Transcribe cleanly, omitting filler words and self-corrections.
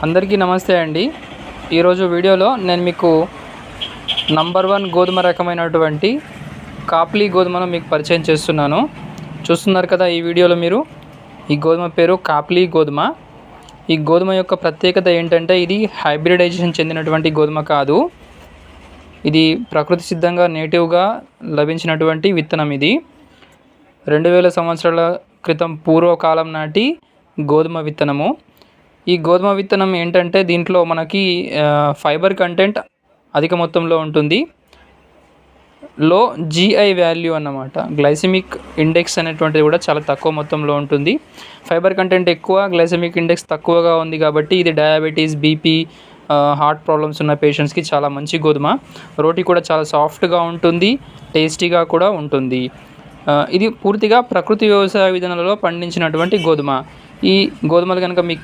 అందరికీ నమస్తే అండి. ఈరోజు వీడియోలో నేను మీకు నంబర్ 1 గోధుమ రకమైనటువంటి కాప్లీ గోధుమను మీకు పరిచయం చేస్తున్నాను. చూస్తున్నారు కదా ఈ వీడియోలో మీరు. ఈ గోధుమ పేరు కాప్లీ గోధుమ. ఈ గోధుమ యొక్క ప్రత్యేకత ఏంటంటే ఇది హైబ్రిడైజేషన్ చెందినటువంటి గోధుమ కాదు. ఇది ప్రకృతి సిద్ధంగా నేటివ్గా లభించినటువంటి విత్తనం. ఇది 2000 సంవత్సరాల క్రితం పూర్వకాలం నాటి గోధుమ విత్తనము. ఈ గోధుమ విత్తనం ఏంటంటే దీంట్లో మనకి ఫైబర్ కంటెంట్ అధిక మొత్తంలో ఉంటుంది. లో GI వాల్యూ అన్నమాట. గ్లైసెమిక్ ఇండెక్స్ అనేటువంటిది కూడా చాలా తక్కువ మొత్తంలో ఉంటుంది. ఫైబర్ కంటెంట్ ఎక్కువ, గ్లైసెమిక్ ఇండెక్స్ తక్కువగా ఉంది కాబట్టి ఇది డయాబెటీస్, బీపీ, హార్ట్ ప్రాబ్లమ్స్ ఉన్న పేషెంట్స్కి చాలా మంచి గోధుమ. రోటీ కూడా చాలా సాఫ్ట్గా ఉంటుంది, టేస్టీగా కూడా ఉంటుంది. ఇది పూర్తిగా ప్రకృతి వ్యవసాయ విధానాలలో పండించినటువంటి గోధుమ. ఈ గోధుమలు కనుక మీకు